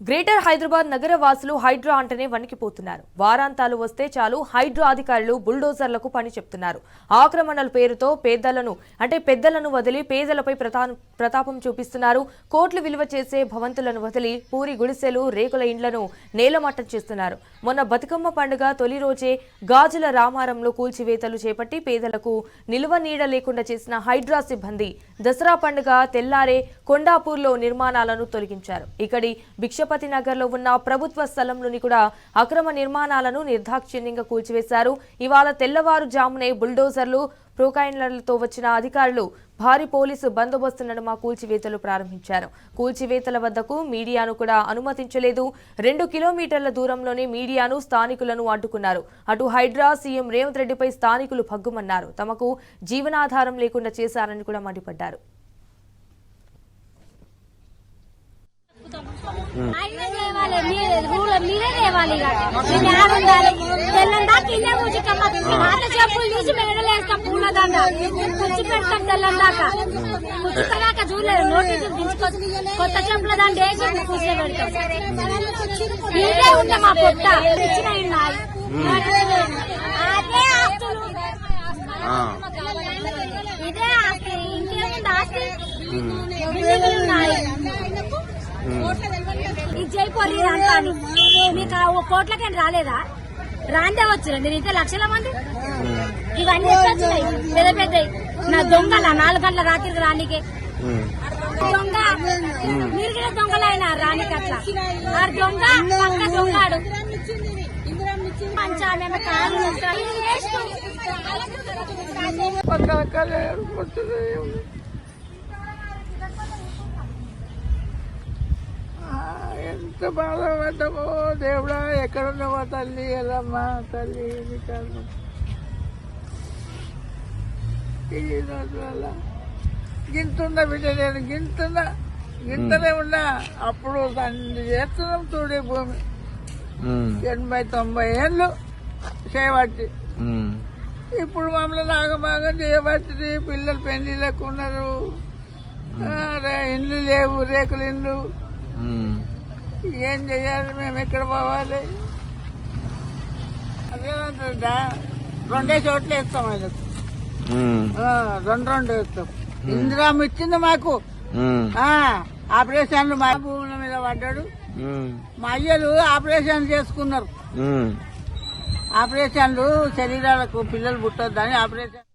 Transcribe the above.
Greater Hyderabad నగర వాసులు హైడ్రా అంటేనే వణికిపోతున్నారు. వారాంతాలు వస్తే చాలు హైడ్రా అధికారులు బుల్డోజర్లకు పని చెప్తున్నారు. ఆక్రమణల పేరుతో పెద్దలను వదిలి పేదలపై ప్రతాపం చూపిస్తున్నారు. కోట్లు విలువ చేసే భవంతులను వదిలి పూరి గుడిసెలు రేకుల ఇండ్లను నేలమట్టం చేస్తున్నారు. మొన్న బతుకమ్మ పండుగ తొలి రోజే గాజుల రామారంలో కూల్చివేతలు చేపట్టి పేదలకు నిలువ నీడ లేకుండా చేసిన హైడ్రా సిబ్బంది దసరా పండుగ తెల్లారే కొండాపూర్లో నిర్మాణాలను తొలగించారు. ఇక్కడి భిక్షపతి నగర్ లో ఉన్న ప్రభుత్వ స్థలంలోని కూడా అక్రమ నిర్మాణాలను నిర్దాక్షిణ్యంగా కూల్చివేశారు. ఇవాళ తెల్లవారుజామునే బుల్డోజర్లు ప్రోకైనర్లతో వచ్చిన అధికారులు భారీ పోలీసు బందోబస్తు నడుమ కూల్చివేతలు ప్రారంభించారు. కూల్చివేతల వద్దకు మీడియాను కూడా అనుమతించలేదు. 2 కిలోమీటర్ల దూరంలోనే మీడియాను స్థానికులను అడ్డుకున్నారు. అటు హైడ్రా సీఎం రేవంత్ రెడ్డిపై స్థానికులు భగ్గుమన్నారు. తమకు జీవనాధారం లేకుండా చేశారని కూడా మండిపడ్డారు. కొత్త చెంపుల దాన్ని వేసి కూర్చోబెడతాం. ఇదే ఉంటే మా పొట్ట ఇదే ఆస్తి, ఇంకేముంది ఆస్తి? ఇది జైపోయి అంతా మీకు కోట్లకేం రాలేదా? రాందే వచ్చింది. నేనైతే లక్షల మంది ఇవన్నీ వచ్చినాయి పెద్ద పెద్ద నా దొంగల 4 గంటల రాత్రికి రానికే దొంగ మీరు కూడా దొంగలైనా రానికి అట్లా ఆ దొంగ పక్క దొంగాడు పంచామే కాదు ఎంత బాధపడ్డామో దేవుడా. ఎక్కడున్నావా తల్లి? ఎల్లమ్మా తల్లి ఈ రోజు వల్ల గింతున్నా బిడ్డ, నేను గింతనే ఉన్నా. అప్పుడు దాన్ని చేస్తున్నాం చూడే భూమి 80-90 ఏళ్ళు చేయబట్టి. ఇప్పుడు మమ్మల్ని ఆగమాగం చేయబట్టి పిల్లలు పెళ్లిళ్ళకు ఉన్నారు. ఇండ్లు లేవు, రేకులు ఇండ్లు. ఏం చెయ్యాలి? మేము ఎక్కడ పోవాలి? అదేమంటా 2 చోట్ల వేస్తాం. ఆయనకు 2 వేస్తాం. ఇందిరామ్మ ఇచ్చింది మాకు. ఆపరేషన్లు మా భూముల మీద పడ్డాడు. మా అయ్యలు ఆపరేషన్ చేసుకున్నారు. ఆపరేషన్లు శరీరాలకు పిల్లలు పుట్టొద్దని ఆపరేషన్